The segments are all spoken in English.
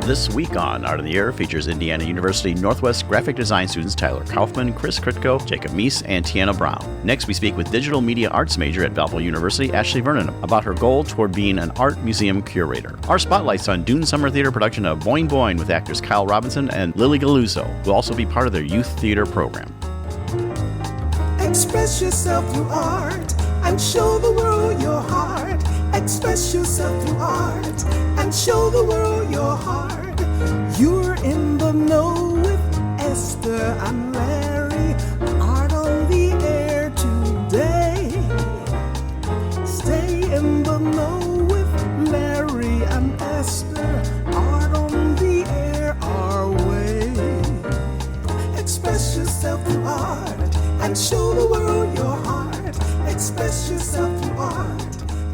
This week on Art on the Air features Indiana University Northwest graphic design students Tyler Kaufman, Kris Kritiko, Jacob Meiss, and Tiana Brown. Next, we speak with digital media arts major at Valparaiso University, Ashley Vernon, about her goal toward being an art museum curator. Our spotlight's on Dune Summer Theater production of Boeing Boeing with actors Khyel Roberson and Lili Galluzzo, who will also be part of their youth theater program. Express yourself through art and show the world your heart. Express yourself through art and show the world your heart. You're in the know with Esther and Larry. Art on the air today. Stay in the know with Larry and Esther. Art on the air our way. Express yourself through art and show the world your heart. Express yourself through art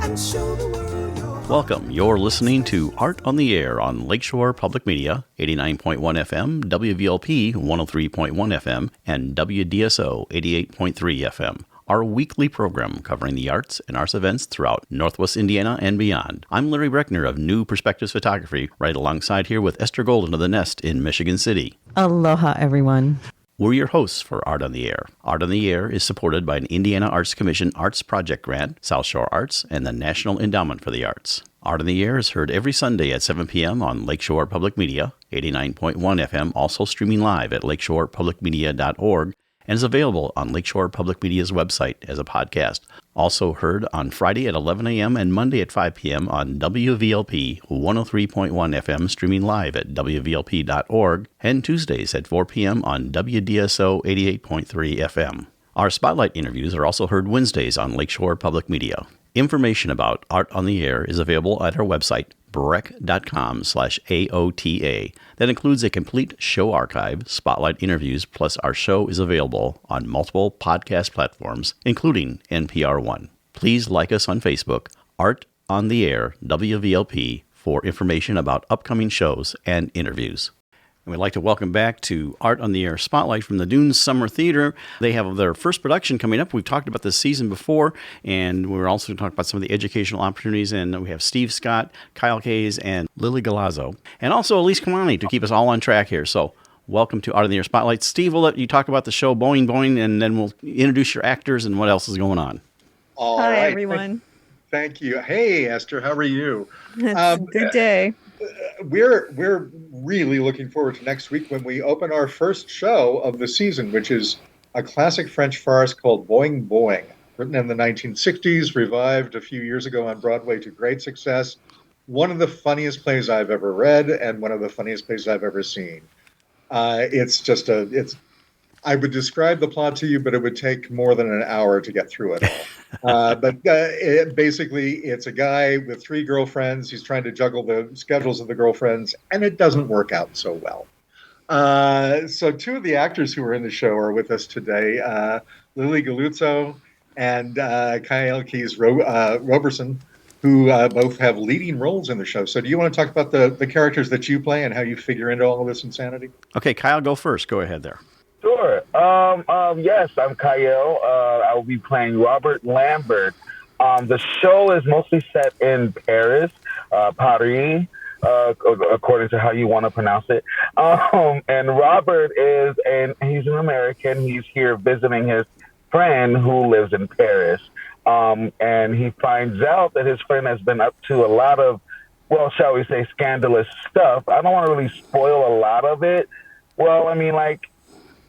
and show the world your heart. Welcome. You're listening to Art on the Air on Lakeshore Public Media, 89.1 FM, WVLP 103.1 FM, and WDSO 88.3 FM. Our weekly program covering the arts and arts events throughout Northwest Indiana and beyond. I'm Larry Breckner of New Perspectives Photography, right alongside here with Esther Golden of The Nest in Michigan City. Aloha, everyone. We're your hosts for Art on the Air. Art on the Air is supported by an Indiana Arts Commission Arts Project Grant, South Shore Arts, and the National Endowment for the Arts. Art on the Air is heard every Sunday at 7 p.m. on Lakeshore Public Media, 89.1 FM, also streaming live at lakeshorepublicmedia.org, and is available on Lakeshore Public Media's website as a podcast. Also heard on Friday at 11 a.m. and Monday at 5 p.m. on WVLP 103.1 FM, streaming live at wvlp.org, and Tuesdays at 4 p.m. on WDSO 88.3 FM. Our spotlight interviews are also heard Wednesdays on Lakeshore Public Media. Information about Art on the Air is available at our website, breck.com/AOTA. That includes a complete show archive, spotlight interviews, plus our show is available on multiple podcast platforms, including NPR One. Please like us on Facebook, Art on the Air, WVLP, for information about upcoming shows and interviews. And we'd like to welcome back to Art on the Air Spotlight from the Dune Summer Theater. They have their first production coming up. We've talked about this season before, and we're also talking about some of the educational opportunities. And we have Steve Scott, Kyle Hayes, and Lili Galluzzo, and also Elise Kamani to keep us all on track here. So welcome to Art on the Air Spotlight. Steve, we'll let you talk about the show Boeing Boeing, and then we'll introduce your actors and what else is going on. All Hi, right. everyone. Thank you. Hey, Esther, how are you? It's a good day. We're really looking forward to next week when we open our first show of the season, which is a classic French farce called Boeing Boeing, written in the 1960s, revived a few years ago on Broadway to great success. One of the funniest plays I've ever read and one of the funniest plays I've ever seen. I would describe the plot to you, but it would take more than an hour to get through it all. Basically, it's a guy with 3 girlfriends. He's trying to juggle the schedules of the girlfriends, and it doesn't work out so well. So 2 of the actors who are in the show are with us today, Lili Galluzzo and Khyel Roberson, who both have leading roles in the show. So do you want to talk about the characters that you play and how you figure into all of this insanity? Okay, Kyle, go first. Go ahead there. Sure. Yes, I'm Khyel. I will be playing Robert Lambert. The show is mostly set in Paris, Paris, according to how you want to pronounce it. And Robert he's an American. He's here visiting his friend who lives in Paris. And he finds out that his friend has been up to a lot of, well, shall we say, scandalous stuff. I don't want to really spoil a lot of it. Well, I mean,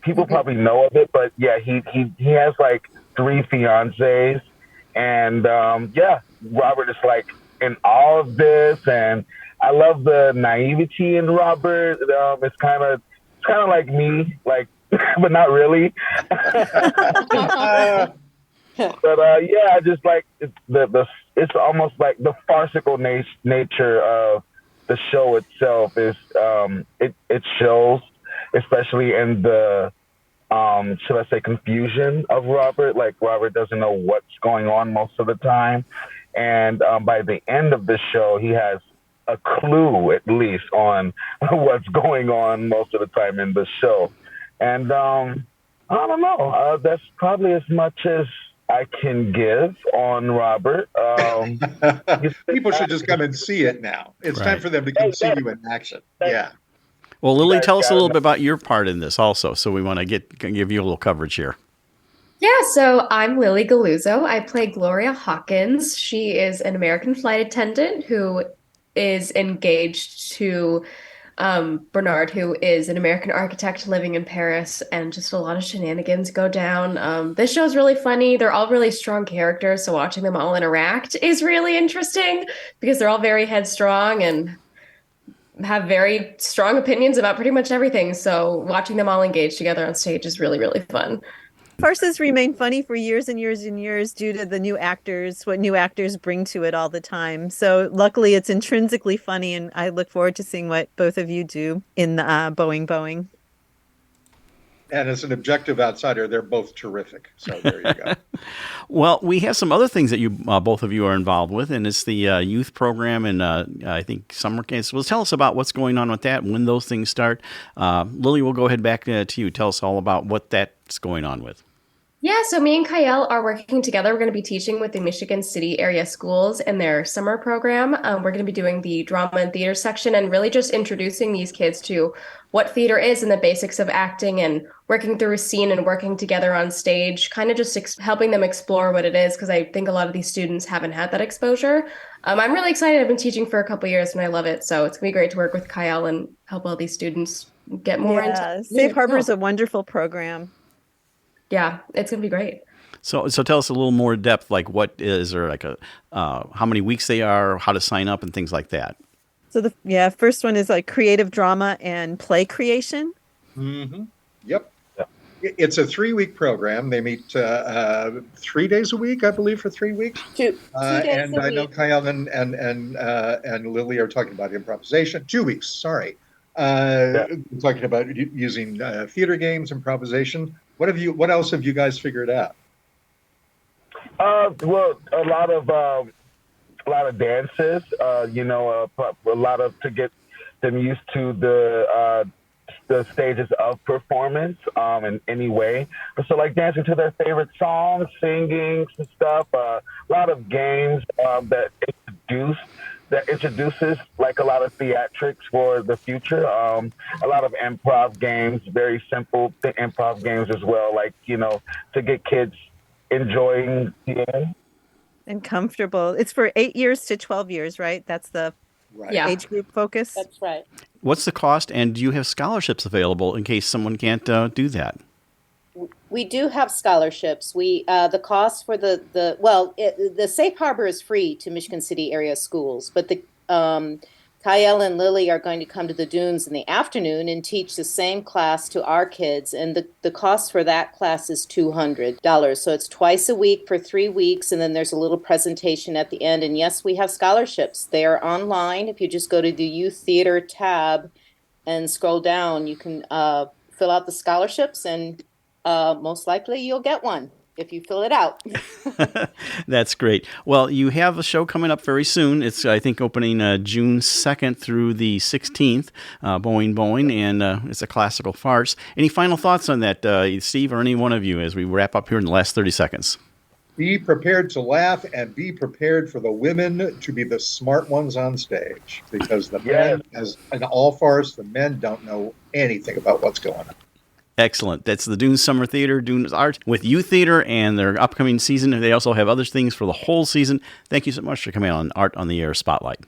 people probably know of it, but yeah, he has 3 fiancées, and Robert is in all of this, and I love the naivety in Robert. It's kind of like me, but not really. But I just it's almost like the farcical nature of the show itself is it shows. Especially in the, should I say, confusion of Robert. Robert doesn't know what's going on most of the time. And by the end of the show, he has a clue, at least, on what's going on most of the time in the show. And I don't know. That's probably as much as I can give on Robert. People should just come and see it now. It's time Right. for them to come see you in action. Yeah. Well, Lili, guys tell us a got little it. bit about your part in this also. So we want to give you a little coverage here. Yeah, so I'm Lili Galluzzo. I play Gloria Hawkins. She is an American flight attendant who is engaged to Bernard, who is an American architect living in Paris, and just a lot of shenanigans go down. This show's really funny. They're all really strong characters, so watching them all interact is really interesting because they're all very headstrong and have very strong opinions about pretty much everything. So watching them all engage together on stage is really, really fun. Farces remain funny for years and years and years due to the new actors, what new actors bring to it all the time. So luckily it's intrinsically funny, and I look forward to seeing what both of you do in the Boeing. And as an objective outsider, they're both terrific. So there you go. Well, we have some other things that you both of you are involved with, and it's the youth program and I think summer camps. Well, tell us about what's going on with that, when those things start. Lili, we'll go ahead back to you. Tell us all about what that's going on with. Yeah, so me and Khyel are working together. We're going to be teaching with the Michigan City area schools in their summer program. We're going to be doing the drama and theater section and really just introducing these kids to what theater is and the basics of acting and working through a scene and working together on stage, kind of just helping them explore what it is, because I think a lot of these students haven't had that exposure. I'm really excited. I've been teaching for a couple years and I love it. So it's going to be great to work with Khyel and help all these students get more into Safe Harbor is a wonderful program. Yeah, it's going to be great. So tell us a little more depth, like what is there, like how many weeks they are, how to sign up, and things like that. So the first one is like creative drama and play creation. Mm-hmm. Yep. It's a 3-week program. They meet 3 days a week, I believe, for 3 weeks. Two days and a I know week. Khyel and Lili are talking about improvisation. 2 weeks, sorry. Talking about using theater games, improvisation. What else have you guys figured out? Well, a lot of dances. A lot of to get them used to the stages of performance in any way. So like dancing to their favorite songs, singing and stuff. A lot of games that introduces like a lot of theatrics for the future. A lot of improv games, very simple improv games as well, like, to get kids enjoying theater. And comfortable. It's for 8 years to 12 years, right? That's the Yeah. age group focus. That's right. What's the cost, and do you have scholarships available in case someone can't do that? We do have scholarships. The cost for the Safe Harbor is free to Michigan City area schools, but the Khyel and Lili are going to come to the Dunes in the afternoon and teach the same class to our kids, and the cost for that class is $200. So it's twice a week for 3 weeks, and then there's a little presentation at the end. And yes, we have scholarships. They are online. If you just go to the Youth Theater tab and scroll down, you can fill out the scholarships, and most likely you'll get one if you fill it out. That's great. Well, you have a show coming up very soon. It's, I think, opening June 2nd through the 16th, Boeing, and it's a classical farce. Any final thoughts on that, Steve, or any one of you, as we wrap up here in the last 30 seconds? Be prepared to laugh and be prepared for the women to be the smart ones on stage, because the men, as in all farce, the men don't know anything about what's going on. Excellent. That's the Dunes Summer Theater, Dunes Art, with Youth Theater and their upcoming season. They also have other things for the whole season. Thank you so much for coming on Art on the Air Spotlight.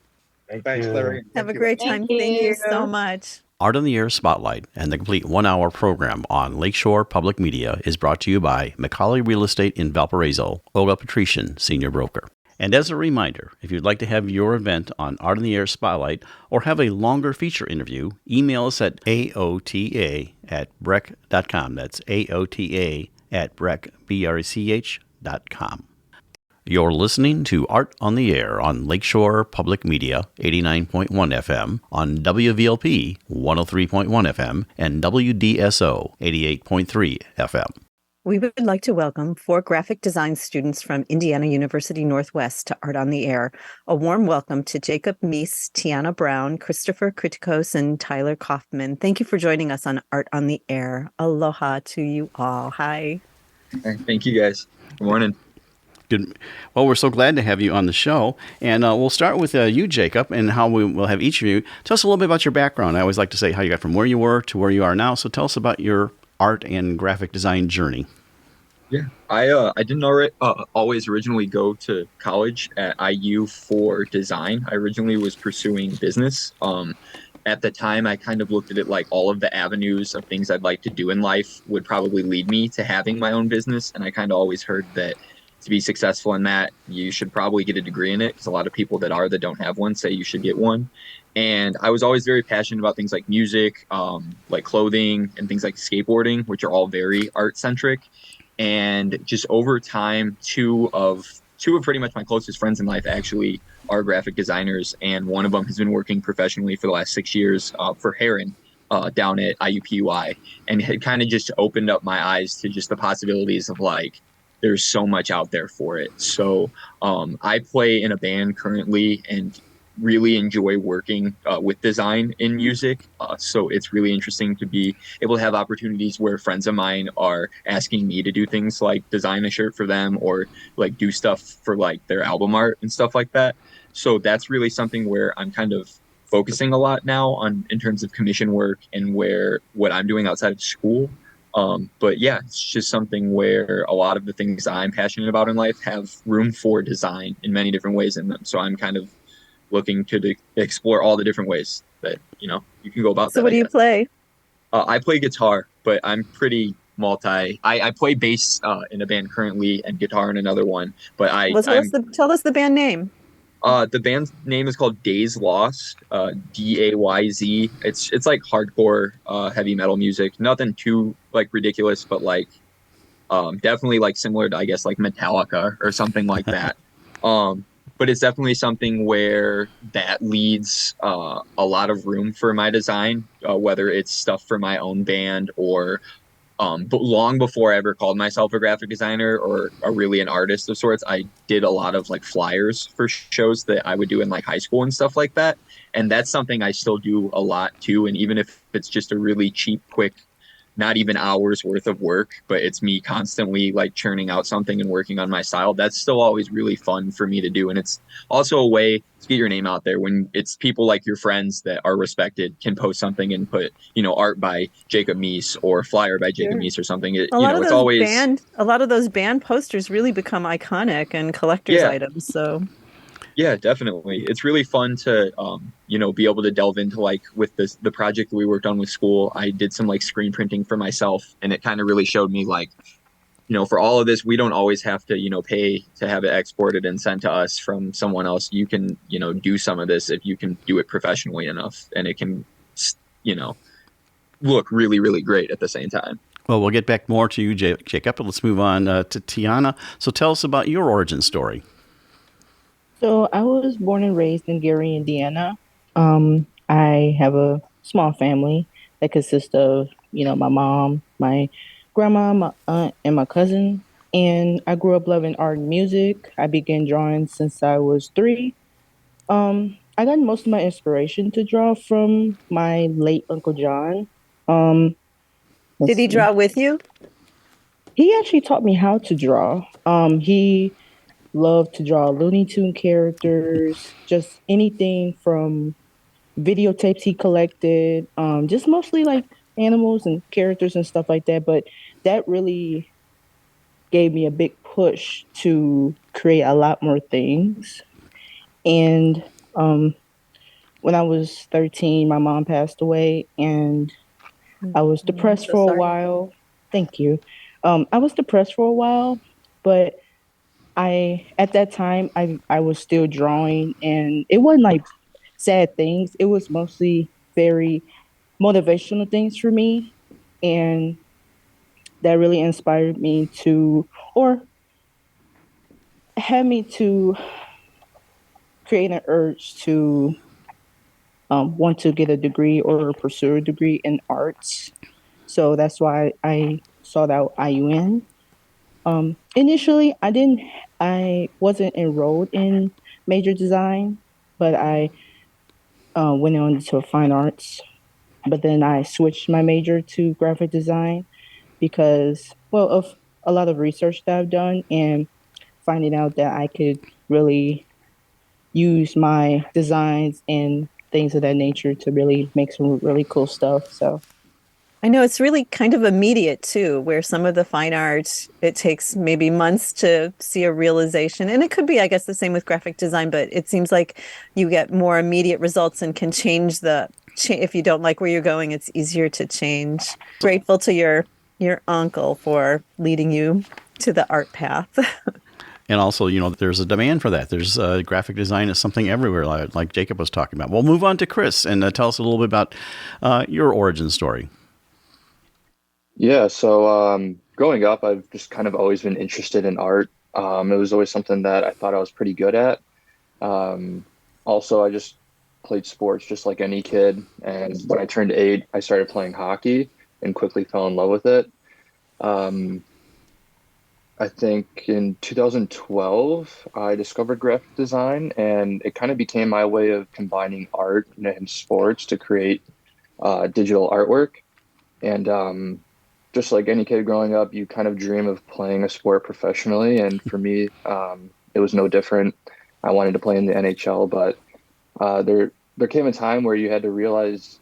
Thanks, Larry. Have a great time. Thank you so much. Art on the Air Spotlight and the complete 1-hour program on Lakeshore Public Media is brought to you by McCauley Real Estate in Valparaiso, Olga Patrician, Senior Broker. And as a reminder, if you'd like to have your event on Art on the Air Spotlight or have a longer feature interview, email us at aota@brech.com. That's aota@brech.com. You're listening to Art on the Air on Lakeshore Public Media, 89.1 FM, on WVLP, 103.1 FM, and WDSO, 88.3 FM. We would like to welcome 4 graphic design students from Indiana University Northwest to Art on the Air. A warm welcome to Jacob Meiss, Tiana Brown, Kris Kritiko, and Tyler Kaufman. Thank you for joining us on Art on the Air. Aloha to you all. Hi. Thank you, guys. Good morning. Good. Well, we're so glad to have you on the show. And we'll start with you, Jacob, and how we'll have each of you tell us a little bit about your background. I always like to say how you got from where you were to where you are now. So tell us about your art and graphic design journey. Yeah, I didn't always originally go to college at IU for design. I originally was pursuing business. At the time, I kind of looked at it like all of the avenues of things I'd like to do in life would probably lead me to having my own business. And I kind of always heard that to be successful in that, you should probably get a degree in it, because a lot of people that don't have one say you should get one. And I was always very passionate about things like music, like clothing, and things like skateboarding, which are all very art centric. And just over time, two of pretty much my closest friends in life actually are graphic designers, and one of them has been working professionally for the last 6 years for Heron down at IUPUI, and it kind of just opened up my eyes to just the possibilities of like there's so much out there for it. So I play in a band currently and really enjoy working with design in music. So it's really interesting to be able to have opportunities where friends of mine are asking me to do things like design a shirt for them or like do stuff for like their album art and stuff like that. So that's really something where I'm kind of focusing a lot now on in terms of commission work and what I'm doing outside of school. But yeah, it's just something where a lot of the things I'm passionate about in life have room for design in many different ways in them. So I'm kind of looking to explore all the different ways that, you can go about that. So what do you play? I play guitar, but I'm pretty I play bass in a band currently and guitar in another one. But tell us the band name. The band's name is called Days Lost, DAYZ. It's like hardcore heavy metal music. Nothing too like ridiculous, but like definitely like similar to, I guess, like Metallica or something like that. But it's definitely something where that leads a lot of room for my design, whether it's stuff for my own band or but long before I ever called myself a graphic designer or really an artist of sorts, I did a lot of like flyers for shows that I would do in like high school and stuff like that. And that's something I still do a lot too. And even if it's just a really cheap, quick, not even hours worth of work, but it's me constantly like churning out something and working on my style, that's still always really fun for me to do. And it's also a way to get your name out there when it's people like your friends that are respected can post something and put, art by Jacob Meiss or flyer by Jacob Meiss or something. A lot of those band posters really become iconic and collector's items. So yeah, definitely. It's really fun to, be able to delve into like with the project that we worked on with school. I did some like screen printing for myself, and it kind of really showed me like, for all of this, we don't always have to, pay to have it exported and sent to us from someone else. You can, do some of this if you can do it professionally enough, and it can, look really, really great at the same time. Well, we'll get back more to you, Jacob, but let's move on to Tiana. So tell us about your origin story. So I was born and raised in Gary, Indiana. I have a small family that consists of, my mom, my grandma, my aunt, and my cousin. And I grew up loving art and music. I began drawing since I was 3. I got most of my inspiration to draw from my late Uncle John. Did he draw with you? He actually taught me how to draw. He loved to draw Looney Tune characters, just anything from videotapes he collected, just mostly like animals and characters and stuff like that. But that really gave me a big push to create a lot more things. And when I was 13, my mom passed away, and I was depressed for a while. Thank you. I was depressed for a while, but at that time, I was still drawing, and it wasn't like sad things. It was mostly very motivational things for me. And that really inspired me or had me to create an urge to want to get a degree or pursue a degree in arts. So that's why I sought out IUN. Initially, I wasn't enrolled in major design, but I went on to fine arts. But then I switched my major to graphic design because, of a lot of research that I've done. And finding out that I could really use my designs and things of that nature to really make some really cool stuff. So I know it's really kind of immediate too, where some of the fine art, it takes maybe months to see a realization. And it could be, I guess, the same with graphic design, but it seems like you get more immediate results and can change if you don't like where you're going, it's easier to change. Grateful to your uncle for leading you to the art path. And also, there's a demand for that. There's graphic design is something everywhere, like Jacob was talking about. We'll move on to Kris and tell us a little bit about your origin story. Yeah, so growing up, I've just kind of always been interested in art. It was always something that I thought I was pretty good at. Also, I just played sports just like any kid. And when I turned 8, I started playing hockey and quickly fell in love with it. I think in 2012, I discovered graphic design, and it kind of became my way of combining art and sports to create digital artwork. And just like any kid growing up, you kind of dream of playing a sport professionally. And for me, it was no different. I wanted to play in the NHL, but there came a time where you had to realize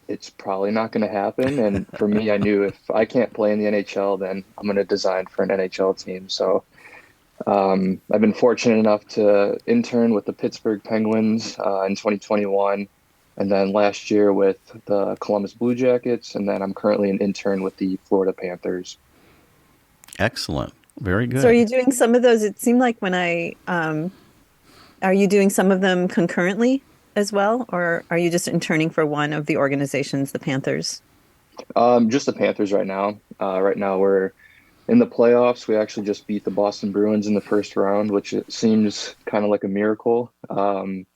it's probably not going to happen. And for me, I knew if I can't play in the NHL, then I'm going to design for an NHL team. So I've been fortunate enough to intern with the Pittsburgh Penguins in 2021. And then last year with the Columbus Blue Jackets, and then I'm currently an intern with the Florida Panthers. Excellent. Very good. So are you doing some of those? It seemed like are you doing some of them concurrently as well? Or are you just interning for one of the organizations, the Panthers? Just the Panthers right now. Right now we're in the playoffs. We actually just beat the Boston Bruins in the first round, which it seems kind of like a miracle,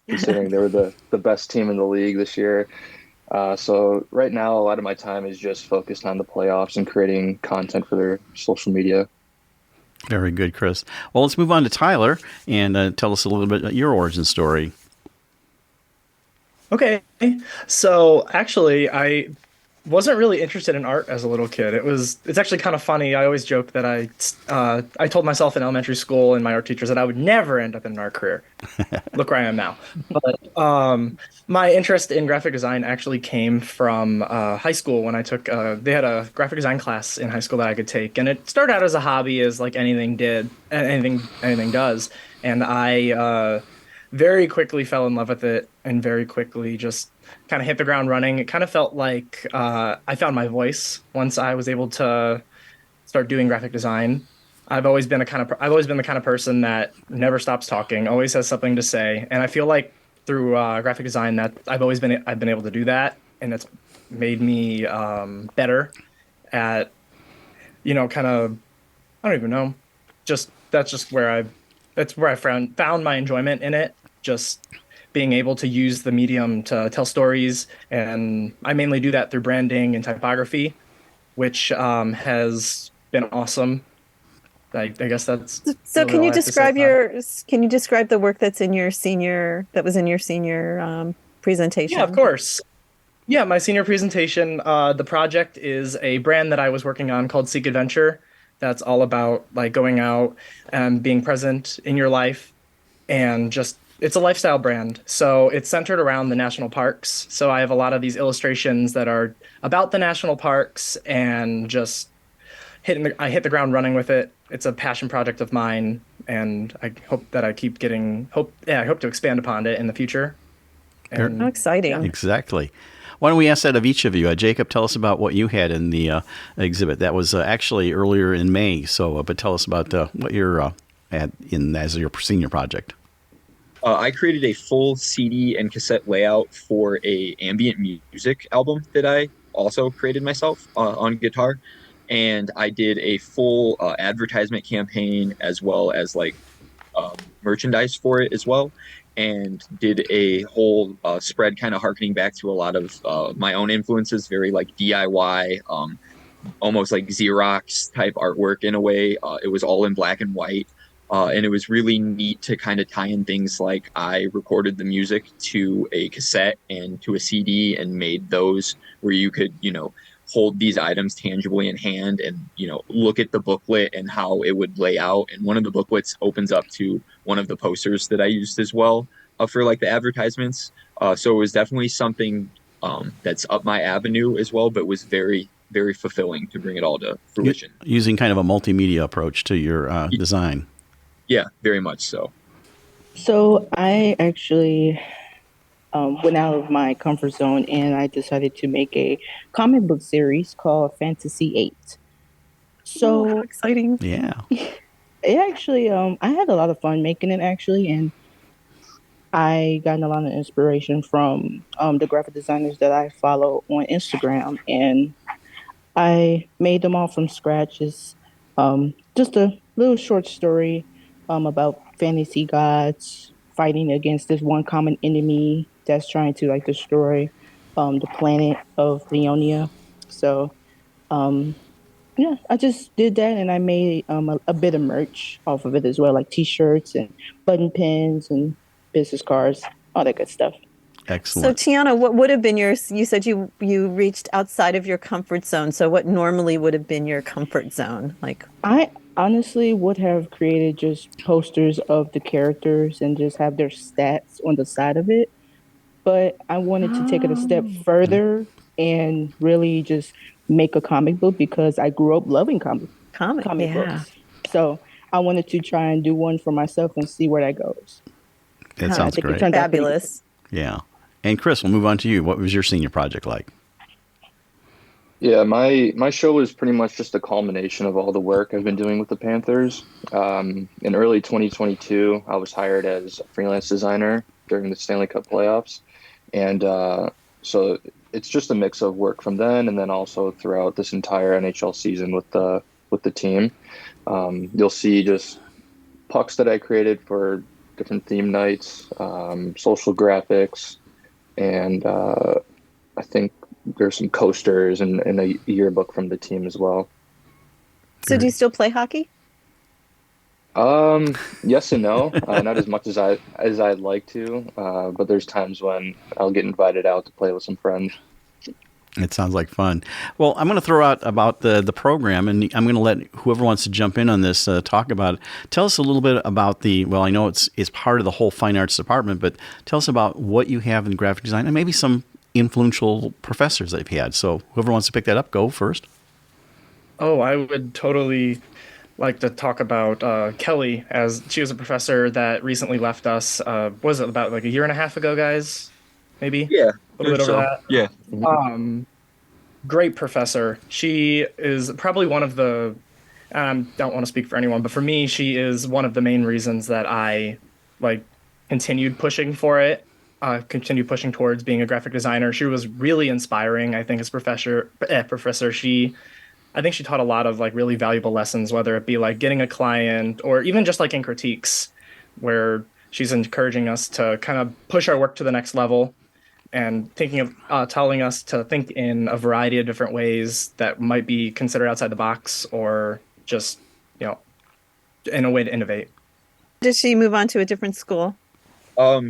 considering they were the best team in the league this year. So right now, a lot of my time is just focused on the playoffs and creating content for their social media. Very good, Kris. Well, let's move on to Tyler and tell us a little bit about your origin story. Okay. So actually, I wasn't really interested in art as a little kid. It's actually kind of funny. I always joke that I told myself in elementary school and my art teachers that I would never end up in an art career. Look where I am now. But my interest in graphic design actually came from high school when I took they had a graphic design class in high school that I could take, and it started out as a hobby, as like anything does, and I very quickly fell in love with it and very quickly just kind of hit the ground running. It kind of felt like I found my voice once I was able to start doing graphic design. I've always been the kind of person that never stops talking, always has something to say, and I feel like through graphic design that I've been able to do that, and it's made me better at kind of, I don't even know, that's where I found my enjoyment in it, just being able to use the medium to tell stories. And I mainly do that through branding and typography, which has been awesome. I guess that's so. Really Can you describe the work that was in your senior presentation? Yeah, of course. Yeah, my senior presentation, the project is a brand that I was working on called Seek Adventure. That's all about like going out and being present in your life, and just it's a lifestyle brand. So it's centered around the national parks. So I have a lot of these illustrations that are about the national parks, and just I hit the ground running with it. It's a passion project of mine, and I hope that I keep I hope to expand upon it in the future. How exciting. Yeah. Exactly. Why don't we ask that of each of you? Jacob, tell us about what you had in the exhibit. That was actually earlier in May. So, but tell us about what you're as your senior project. I created a full CD and cassette layout for a ambient music album that I also created myself on guitar, and I did a full advertisement campaign as well as like merchandise for it as well, and did a whole spread kind of harkening back to a lot of my own influences, very like DIY, almost like Xerox type artwork in a way. It was all in black and white. And it was really neat to kind of tie in things like I recorded the music to a cassette and to a CD and made those where you could, hold these items tangibly in hand and, look at the booklet and how it would lay out. And one of the booklets opens up to one of the posters that I used as well for like the advertisements. So it was definitely something that's up my avenue as well, but was very, very fulfilling to bring it all to fruition. Using kind of a multimedia approach to your design. Yeah, very much so. So I actually went out of my comfort zone and I decided to make a comic book series called Fantasy 8. So how exciting. Yeah. It actually, I had a lot of fun making it actually, and I gotten a lot of inspiration from the graphic designers that I follow on Instagram, and I made them all from scratch. It's just a little short story about fantasy gods fighting against this one common enemy that's trying to like destroy the planet of Leonia. So yeah, I just did that, and I made a bit of merch off of it as well, like T-shirts and button pins and business cards, all that good stuff. Excellent. So Tiana, what would have been you said you reached outside of your comfort zone. So what normally would have been your comfort zone? Like, I honestly would have created just posters of the characters and just have their stats on the side of it. But I wanted to take it a step further and really just make a comic book because I grew up loving comic books. So I wanted to try and do one for myself and see where that goes. That sounds great. Fabulous. Yeah. And Kris, we'll move on to you. What was your senior project like? Yeah, my show is pretty much just a culmination of all the work I've been doing with the Panthers. In early 2022, I was hired as a freelance designer during the Stanley Cup playoffs. And so it's just a mix of work from then and then also throughout this entire NHL season with the team. You'll see just pucks that I created for different theme nights, social graphics, and I think there's some coasters and a yearbook from the team as well. So do you still play hockey? Yes and no. Not as much as I'd like to, but there's times when I'll get invited out to play with some friends. It sounds like fun. Well, I'm going to throw out about the program, and I'm going to let whoever wants to jump in on this talk about it. Tell us a little bit about I know it's part of the whole fine arts department, but tell us about what you have in graphic design and maybe some influential professors that you've had. So whoever wants to pick that up, go first. Oh, I would totally like to talk about Kelly, as she was a professor that recently left us. Was it about like a year and a half ago, guys? Maybe? Yeah. A little bit over that. Yeah. Great professor. She is probably one of the, don't want to speak for anyone, but for me, she is one of the main reasons that I continued pushing for it, continued pushing towards being a graphic designer. She was really inspiring, I think, as professor. I think she taught a lot of really valuable lessons, whether it be getting a client or even just in critiques, where she's encouraging us to kind of push our work to the next level and thinking of telling us to think in a variety of different ways that might be considered outside the box or just, in a way to innovate. Did she move on to a different school?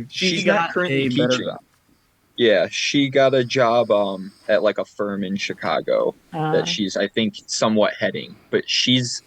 She's not currently teaching. Yeah, she got a job at a firm in Chicago that she's, I think, somewhat heading. But she's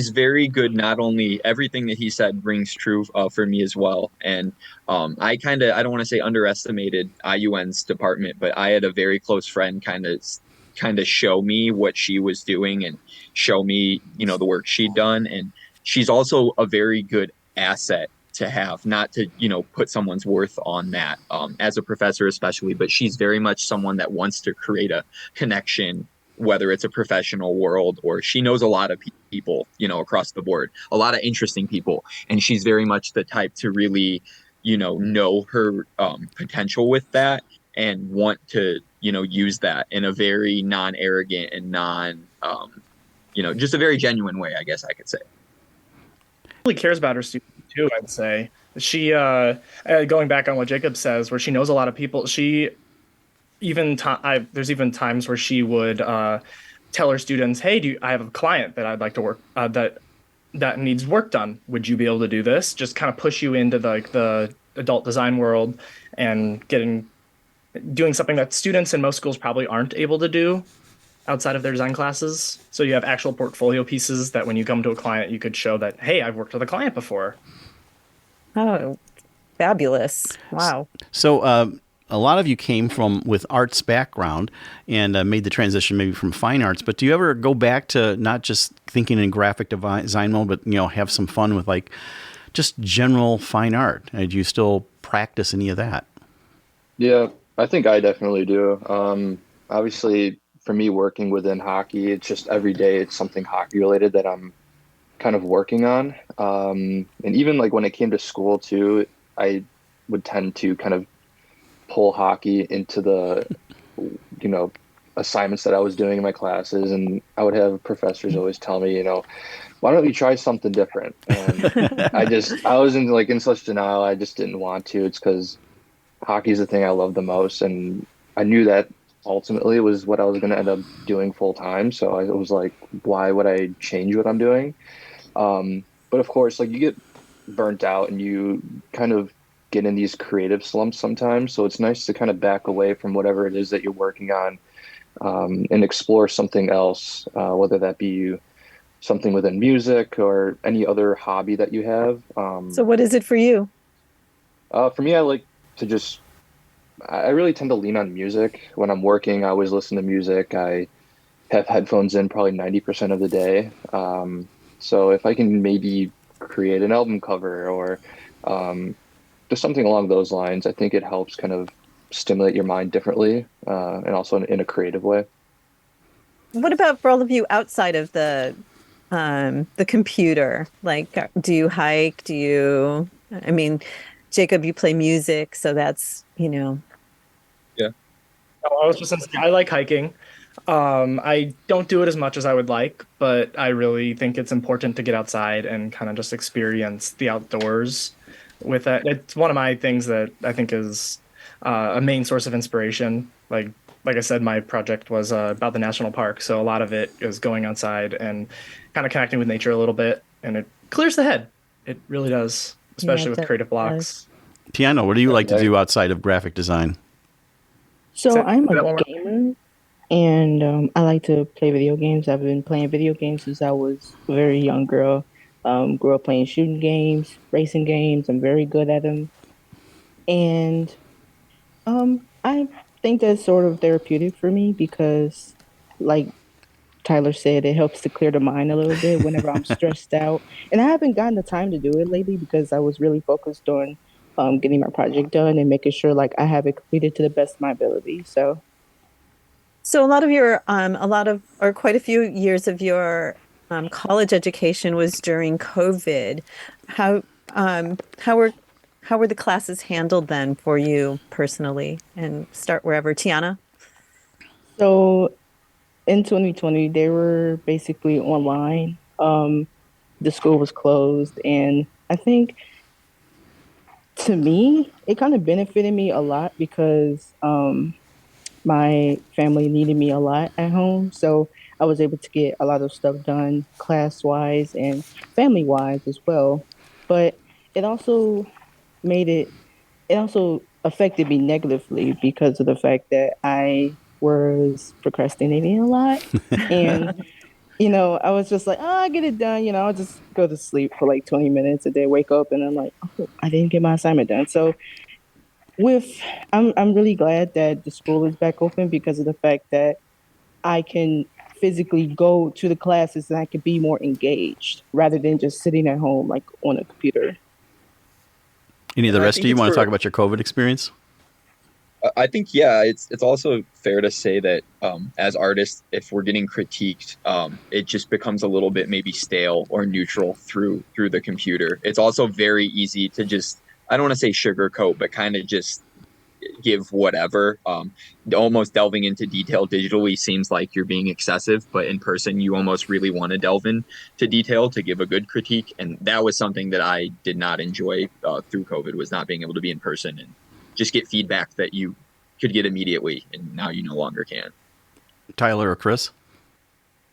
very good. Not only everything that he said rings true for me as well. And I don't want to say underestimated IUN's department, but I had a very close friend kind of show me what she was doing and show me, the work she'd done. And she's also a very good asset to have, not to, put someone's worth on that as a professor especially, but she's very much someone that wants to create a connection, whether it's a professional world or she knows a lot of people, across the board, a lot of interesting people. And she's very much the type to really, know her potential with that and want to, use that in a very non-arrogant and just a very genuine way, I guess I could say. Really cares about her students too, I'd say. She going back on what Jacob says, where she knows a lot of people, she even there's even times where she would tell her students, hey, I have a client that I'd like to work that needs work done, would you be able to do this? Just kind of push you into the adult design world and doing something that students in most schools probably aren't able to do. outside of their design classes. So you have actual portfolio pieces that when you come to a client, you could show that, hey, I've worked with a client before. Oh, fabulous. Wow. So a lot of you came from with arts background and made the transition maybe from fine arts. But do you ever go back to not just thinking in graphic design mode, but have some fun with like just general fine art? Do you still practice any of that? Yeah, I think I definitely do. Obviously, for me working within hockey, it's just every day it's something hockey related that I'm kind of working on. And even like when it came to school too, I would tend to kind of pull hockey into the, assignments that I was doing in my classes. And I would have professors always tell me, why don't you try something different? And I was in such denial. I just didn't want to. It's because hockey is the thing I love the most. And I knew that ultimately was what I was going to end up doing full time. So I was like, why would I change what I'm doing? But of course, like you get burnt out and you kind of get in these creative slumps sometimes. So it's nice to kind of back away from whatever it is that you're working on, and explore something else, whether that be something within music or any other hobby that you have. So what is it for you? For me, I like to I really tend to lean on music. When I'm working, I always listen to music. I have headphones in probably 90% of the day. So if I can maybe create an album cover or just something along those lines, I think it helps kind of stimulate your mind differently, and also in a creative way. What about for all of you outside of the computer? Like, do you hike? Jacob, you play music, so that's, Yeah. I was just going to say, I like hiking. I don't do it as much as I would like, but I really think it's important to get outside and kind of just experience the outdoors with that. It's one of my things that I think is a main source of inspiration. Like I said, my project was about the national park, so a lot of it is going outside and kind of connecting with nature a little bit, and it clears the head. It really does, especially with creative blocks. Tiana, what do you like to do outside of graphic design? So I'm a gamer, and I like to play video games. I've been playing video games since I was a very young girl. Grew up playing shooting games, racing games. I'm very good at them. And I think that's sort of therapeutic for me because, like Tyler said, it helps to clear the mind a little bit whenever I'm stressed out. And I haven't gotten the time to do it lately because I was really focused on getting my project done and making sure like I have it completed to the best of my ability. So a lot of your or quite a few years of your college education was during COVID. How were the classes handled then for you personally? And start wherever. Tiana? So in 2020, they were basically online. The school was closed, and I think to me, it kind of benefited me a lot because my family needed me a lot at home. So I was able to get a lot of stuff done class-wise and family-wise as well. But it also it also affected me negatively because of the fact that I was procrastinating a lot. And, I was just like, oh, I get it done. I'll just go to sleep for like 20 minutes and then wake up and I'm like, oh, I didn't get my assignment done. So I'm really glad that the school is back open because of the fact that I can physically go to the classes and I can be more engaged rather than just sitting at home like on a computer. Any of the rest of you want to talk about your COVID experience? I think, yeah, it's also fair to say that as artists, if we're getting critiqued, it just becomes a little bit maybe stale or neutral through the computer. It's also very easy to just, I don't want to say sugarcoat, but kind of just give whatever. Almost delving into detail digitally seems like you're being excessive, but in person, you almost really want to delve into detail to give a good critique. And that was something that I did not enjoy through COVID, was not being able to be in person and just get feedback that you could get immediately, and now you no longer can. Tyler or Kris?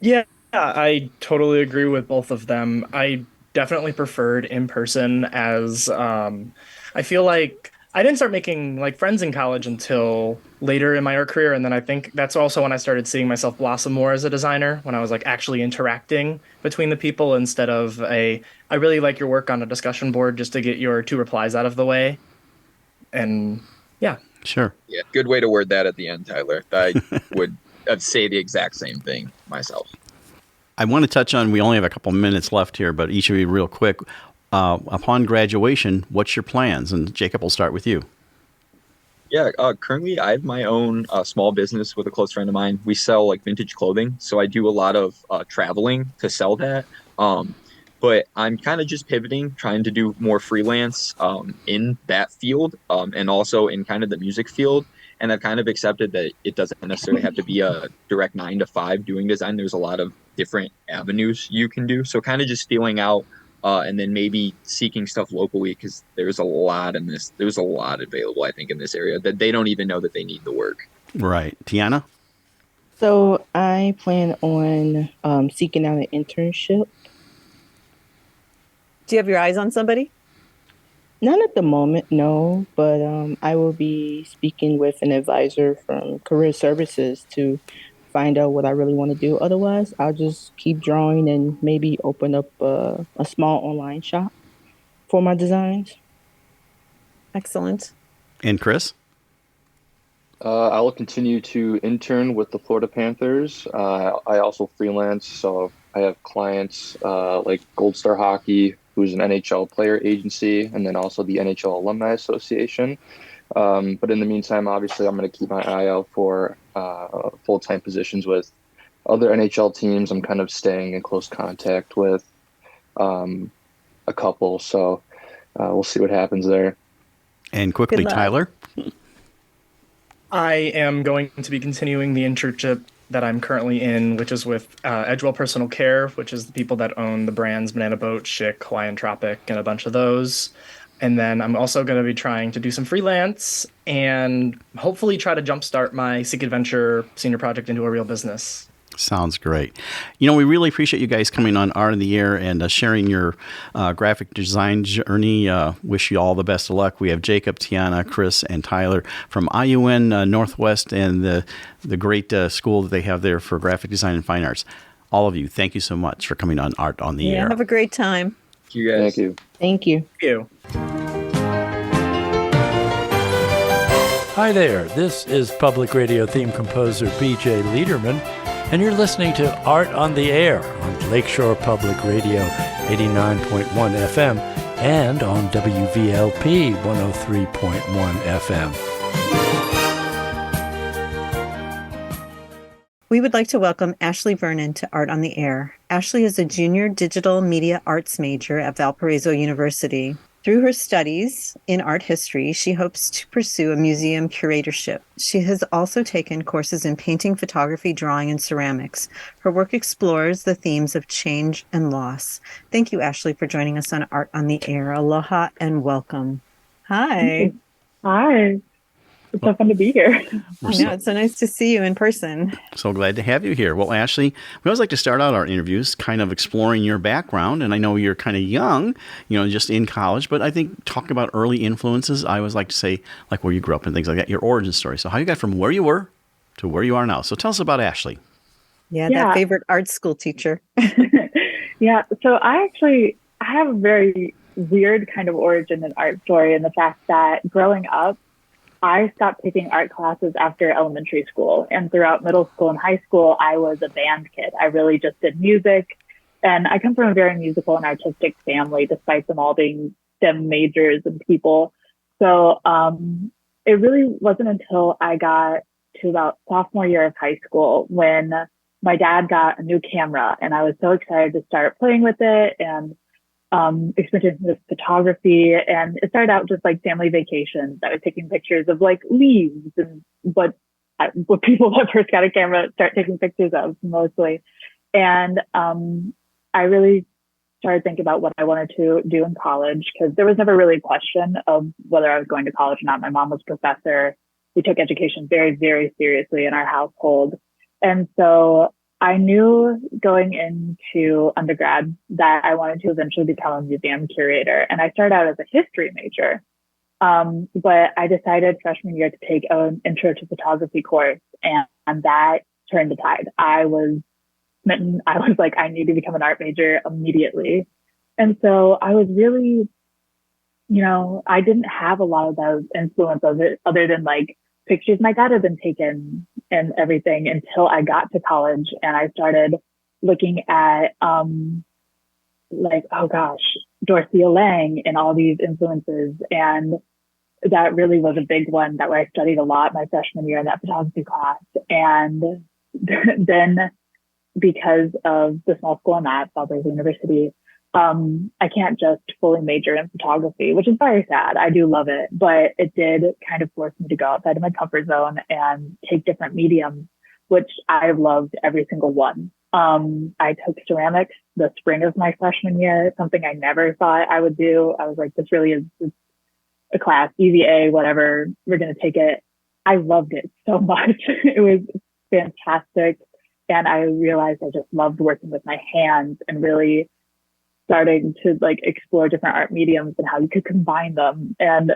Yeah, I totally agree with both of them. I definitely preferred in person as I feel like I didn't start making like friends in college until later in my art career. And then I think that's also when I started seeing myself blossom more as a designer, when I was like actually interacting between the people instead of I really like your work on a discussion board just to get your 2 replies out of the way. And yeah. Sure. Yeah, good way to word that at the end, Tyler. I would say the exact same thing myself. I want to touch on, we only have a couple minutes left here, but each of you real quick. Upon graduation, what's your plans? And Jacob, we'll start with you. Yeah, currently I have my own small business with a close friend of mine. We sell like vintage clothing, so I do a lot of traveling to sell that. But I'm kind of just pivoting, trying to do more freelance in that field and also in kind of the music field. And I've kind of accepted that it doesn't necessarily have to be a direct 9 to 5 doing design. There's a lot of different avenues you can do. So kind of just feeling out and then maybe seeking stuff locally, because there's a lot available, I think, in this area that they don't even know that they need the work. Right. Tiana? So I plan on seeking out an internship. Do you have your eyes on somebody? Not at the moment, no, but I will be speaking with an advisor from Career Services to find out what I really want to do. Otherwise, I'll just keep drawing and maybe open up a small online shop for my designs. Excellent. And Kris? I will continue to intern with the Florida Panthers. I also freelance, so I have clients like Gold Star Hockey, who's an NHL player agency, and then also the NHL Alumni Association. But in the meantime, obviously, I'm going to keep my eye out for full-time positions with other NHL teams. I'm kind of staying in close contact with a couple, so we'll see what happens there. And quickly, Tyler? I am going to be continuing the internship that I'm currently in, which is with Edgewell Personal Care, which is the people that own the brands Banana Boat, Chic, Hawaiian Tropic, and a bunch of those. And then I'm also going to be trying to do some freelance and hopefully try to jumpstart my Seek Adventure senior project into a real business. Sounds great. We really appreciate you guys coming on Art in the Air and sharing your graphic design journey. Wish you all the best of luck. We have Jacob, Tiana, Kris, and Tyler from IUN Northwest and the great school that they have there for graphic design and fine arts. All of you, thank you so much for coming on Art on the Air. Have a great time. Thank you, guys. Thank you. Thank you. Thank you. Hi there. This is public radio theme composer B.J. Liederman, and you're listening to Art on the Air on Lakeshore Public Radio 89.1 FM and on WVLP 103.1 FM. We would like to welcome Ashley Vernon to Art on the Air. Ashley is a junior digital media arts major at Valparaiso University. Through her studies in art history, she hopes to pursue a museum curatorship. She has also taken courses in painting, photography, drawing, and ceramics. Her work explores the themes of change and loss. Thank you, Ashley, for joining us on Art on the Air. Aloha and welcome. Hi. Hi. It's so fun to be here. I know, it's so nice to see you in person. So glad to have you here. Well, Ashley, we always like to start out our interviews kind of exploring your background. And I know you're kind of young, just in college. But I think talking about early influences, I always like to say, like where you grew up and things like that, your origin story. So how you got from where you were to where you are now. So tell us about Ashley. Yeah, that favorite art school teacher. Yeah, so I have a very weird kind of origin and art story in the fact that growing up, I stopped taking art classes after elementary school, and throughout middle school and high school, I was a band kid. I really just did music, and I come from a very musical and artistic family, despite them all being STEM majors and people. So it really wasn't until I got to about sophomore year of high school when my dad got a new camera, and I was so excited to start playing with it and experimenting with photography. And it started out just like family vacations. I was taking pictures of like leaves and what people that first got a camera start taking pictures of mostly. And I really started thinking about what I wanted to do in college, because there was never really a question of whether I was going to college or not. My mom was a professor. We took education very, very seriously in our household. And so I knew going into undergrad that I wanted to eventually become a museum curator. And I started out as a history major. But I decided freshman year to take an intro to photography course, and that turned the tide. I was smitten. I was like, I need to become an art major immediately. And so I was really, I didn't have a lot of those influence of it other than like pictures my dad had been taken and everything until I got to college and I started looking at, Dorothea Lange and all these influences. And that really was a big one that I studied a lot my freshman year in that photography class. And then because of the small school I'm at, Valparaiso University, I can't just fully major in photography, which is very sad. I do love it, but it did kind of force me to go outside of my comfort zone and take different mediums, which I've loved every single one. I took ceramics the spring of my freshman year, something I never thought I would do. I was like, this really is a class, EVA, whatever, we're going to take it. I loved it so much. It was fantastic. And I realized I just loved working with my hands and really starting to like explore different art mediums and how you could combine them. And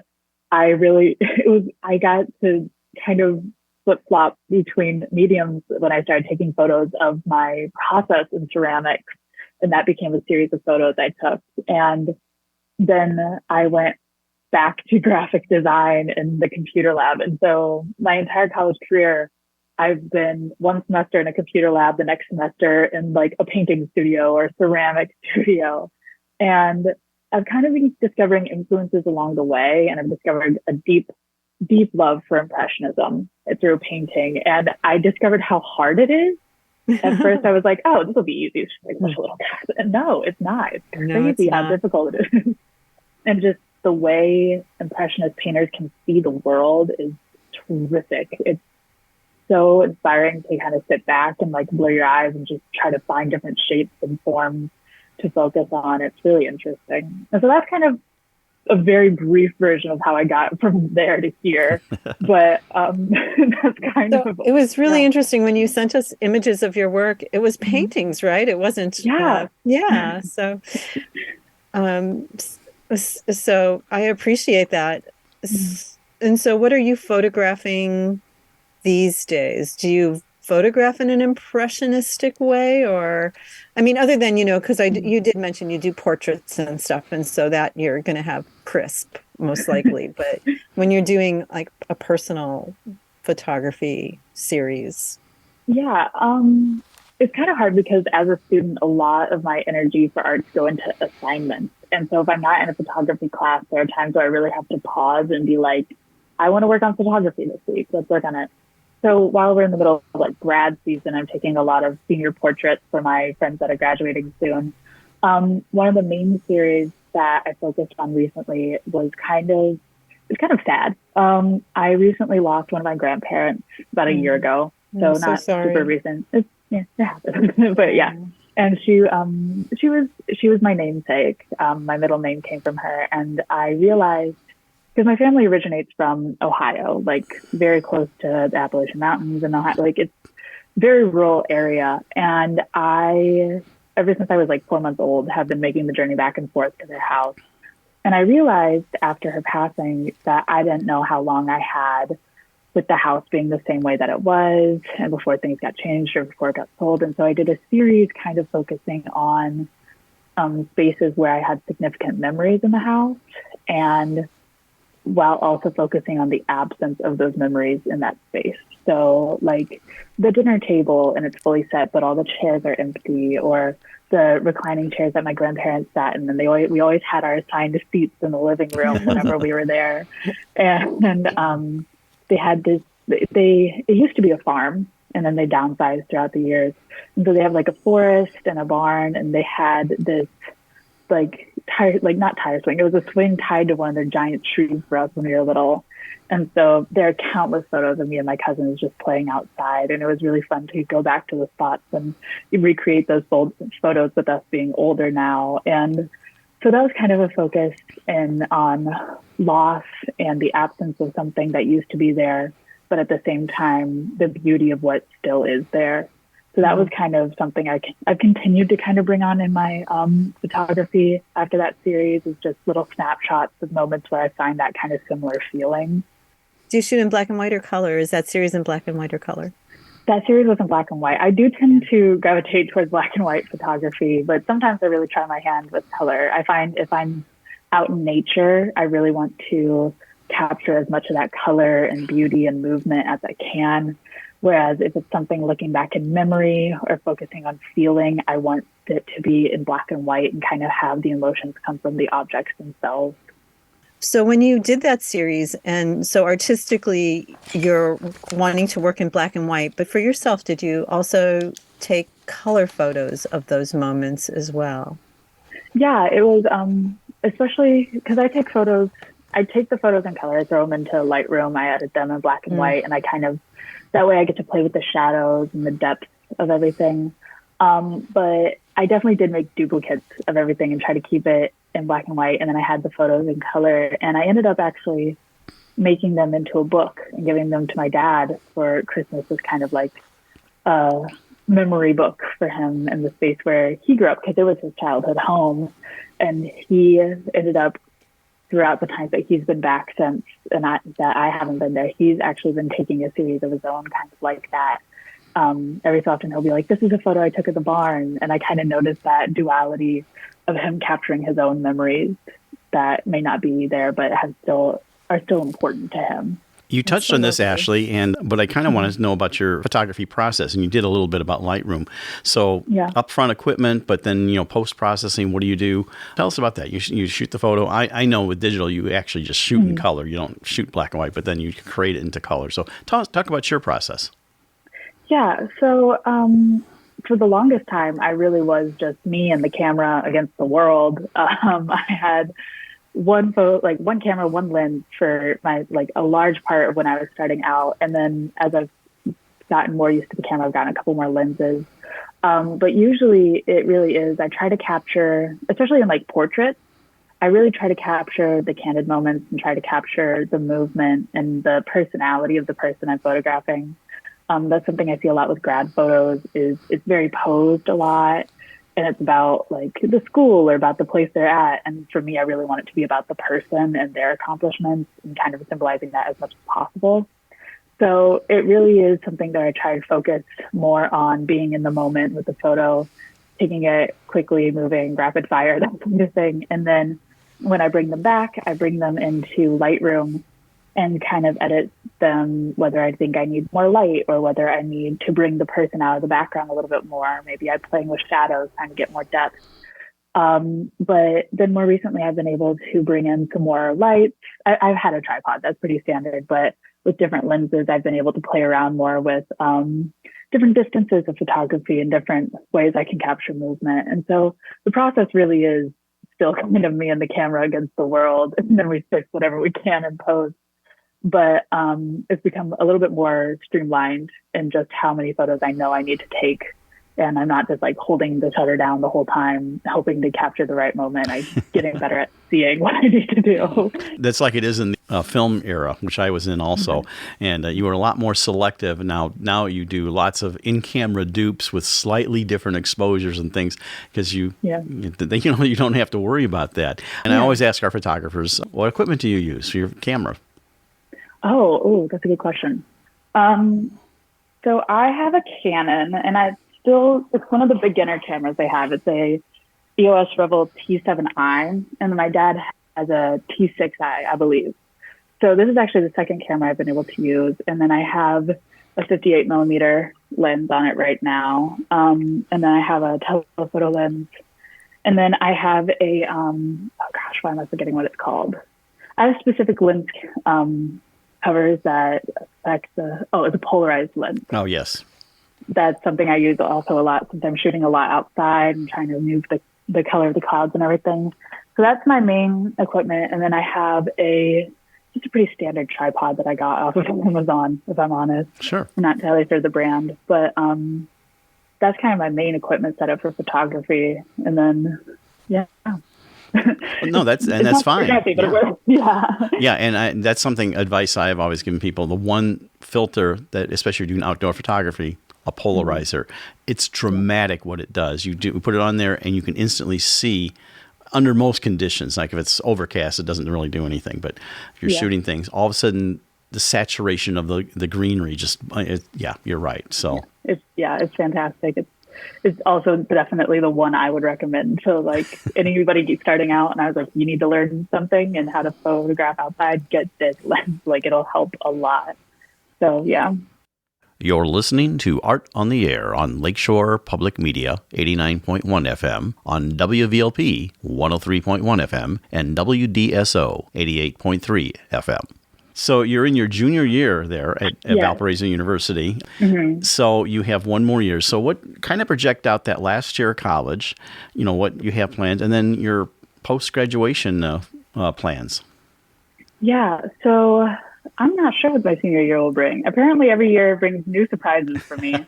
I got to kind of flip-flop between mediums when I started taking photos of my process in ceramics. And that became a series of photos I took. And then I went back to graphic design in the computer lab. And so my entire college career, I've been one semester in a computer lab, the next semester in like a painting studio or ceramic studio. And I've kind of been discovering influences along the way. And I've discovered a deep love for Impressionism through painting. And I discovered how hard it is. At first I was like, oh, this will be easy. It's like push a little cat. And no, it's not. It's crazy how difficult it is. And just the way Impressionist painters can see the world is terrific. It's so inspiring to kind of sit back and like blur your eyes and just try to find different shapes and forms to focus on. It's really interesting. And so that's kind of a very brief version of how I got from there to here. But that's kind of... It was really interesting when you sent us images of your work. It was paintings, right? It wasn't... Yeah. So I appreciate that. And so what are you photographing these days? Do you photograph in an impressionistic way, or, I mean, other than, because you did mention you do portraits and stuff, and so that you're going to have crisp, most likely. But when you're doing like a personal photography series. Yeah, it's kind of hard because as a student, a lot of my energy for arts go into assignments. And so if I'm not in a photography class, there are times where I really have to pause and be like, I want to work on photography this week. Let's work on it. So while we're in the middle of like grad season, I'm taking a lot of senior portraits for my friends that are graduating soon. One of the main series that I focused on recently was kind of sad. I recently lost one of my grandparents about a year ago. So not super recent. It happened. But yeah. And she was my namesake. My middle name came from her. And I realized, because my family originates from Ohio, like very close to the Appalachian Mountains and Ohio, like it's very rural area. And I, ever since I was like 4 months old, have been making the journey back and forth to their house. And I realized after her passing that I didn't know how long I had with the house being the same way that it was, and before things got changed or before it got sold. And so I did a series kind of focusing on spaces where I had significant memories in the house, and while also focusing on the absence of those memories in that space. So like the dinner table and it's fully set, but all the chairs are empty, or the reclining chairs that my grandparents sat in, and we always had our assigned seats in the living room whenever we were there. And they had this, it used to be a farm, and then they downsized throughout the years. And so they have like a forest and a barn, and they had this not tire swing. It was a swing tied to one of their giant trees for us when we were little. And so there are countless photos of me and my cousins just playing outside. And it was really fun to go back to the spots and recreate those photos with us being older now. And so that was kind of a focus on loss and the absence of something that used to be there, but at the same time, the beauty of what still is there. So that was kind of something I've continued to kind of bring on in my photography after that series, is just little snapshots of moments where I find that kind of similar feeling. Do you shoot in black and white or color? Is that series in black and white or color? That series was in black and white. I do tend to gravitate towards black and white photography, but sometimes I really try my hand with color. I find if I'm out in nature, I really want to capture as much of that color and beauty and movement as I can. Whereas if it's something looking back in memory or focusing on feeling, I want it to be in black and white and kind of have the emotions come from the objects themselves. So when you did that series, and so artistically, you're wanting to work in black and white, but for yourself, did you also take color photos of those moments as well? Yeah, it was, especially because I take the photos in color, I throw them into Lightroom, I edit them in black and white, and I kind of, that way I get to play with the shadows and the depth of everything. But I definitely did make duplicates of everything and try to keep it in black and white. And then I had the photos in color, and I ended up actually making them into a book and giving them to my dad for Christmas as kind of like a memory book for him in the space where he grew up, because it was his childhood home. And he ended up, throughout the times that he's been back since, and that I haven't been there, he's actually been taking a series of his own kind of like that. Every so often he'll be like, this is a photo I took at the barn. And I kind of noticed that duality of him capturing his own memories that may not be there, but are still important to him. You touched on this, Ashley, but I kind of want to know about your photography process, and you did a little bit about Lightroom. So upfront equipment, but then, post-processing, what do you do? Tell us about that. You shoot the photo. I know with digital, you actually just shoot in color. You don't shoot black and white, but then you create it into color. So talk about your process. Yeah, so for the longest time, I really was just me and the camera against the world. I had one camera, one lens for my, a large part of when I was starting out. And then as I've gotten more used to the camera, I've gotten a couple more lenses. But usually it really is, I try to capture, especially in portraits, I really try to capture the candid moments and try to capture the movement and the personality of the person I'm photographing. That's something I see a lot with grad photos, is it's very posed a lot. And it's about the school or about the place they're at. And for me, I really want it to be about the person and their accomplishments and kind of symbolizing that as much as possible. So it really is something that I try to focus more on being in the moment with the photo, taking it quickly, moving, rapid fire, that kind of thing. And then when I bring them back, I bring them into Lightroom and kind of edit them, whether I think I need more light or whether I need to bring the person out of the background a little bit more. Maybe I'm playing with shadows, trying to get more depth. But then more recently, I've been able to bring in some more lights. I've had a tripod, that's pretty standard, but with different lenses, I've been able to play around more with different distances of photography and different ways I can capture movement. And so the process really is still kind of me and the camera against the world, and then we fix whatever we can in post. But it's become a little bit more streamlined in just how many photos I know I need to take. And I'm not just holding the shutter down the whole time, hoping to capture the right moment. I'm getting better at seeing what I need to do. That's like it is in the film era, which I was in also. And you were a lot more selective. Now you do lots of in-camera dupes with slightly different exposures and things, because you don't have to worry about that. And I always ask our photographers, what equipment do you use for your camera? Oh, that's a good question. So I have a Canon, and it's one of the beginner cameras they have. It's a EOS Rebel T7i, and my dad has a T6i, I believe. So this is actually the second camera I've been able to use. And then I have a 58 millimeter lens on it right now. And then I have a telephoto lens. And then I have a, why am I forgetting what it's called? I have a specific lens covers that affect it's a polarized lens. Oh, yes. That's something I use also a lot since I'm shooting a lot outside and trying to move the color of the clouds and everything. So that's my main equipment. And then I have just a pretty standard tripod that I got off of Amazon, if I'm honest. Sure. I'm not entirely sure the brand, but that's kind of my main equipment setup for photography. And then, yeah. No, that's fine. Fancy, but yeah, and that's advice I have always given people. The one filter that, especially if you're doing outdoor photography, a polarizer. It's dramatic what it does. You put it on there and you can instantly see under most conditions, like if it's overcast, it doesn't really do anything. But if you're shooting things, all of a sudden the saturation of the greenery you're right. So it's fantastic. It's also definitely the one I would recommend to like anybody starting out. And I was like, you need to learn something and how to photograph outside, get this lens. Like it'll help a lot. So yeah. You're listening to Art on the Air on Lakeshore Public Media 89.1 FM, on WVLP 103.1 FM, and WDSO 88.3 FM. So you're in your junior year there at Valparaiso University. Mm-hmm. So you have one more year. So what kind of project out that last year of college, what you have planned, and then your post-graduation plans? Yeah, so I'm not sure what my senior year will bring. Apparently every year brings new surprises for me.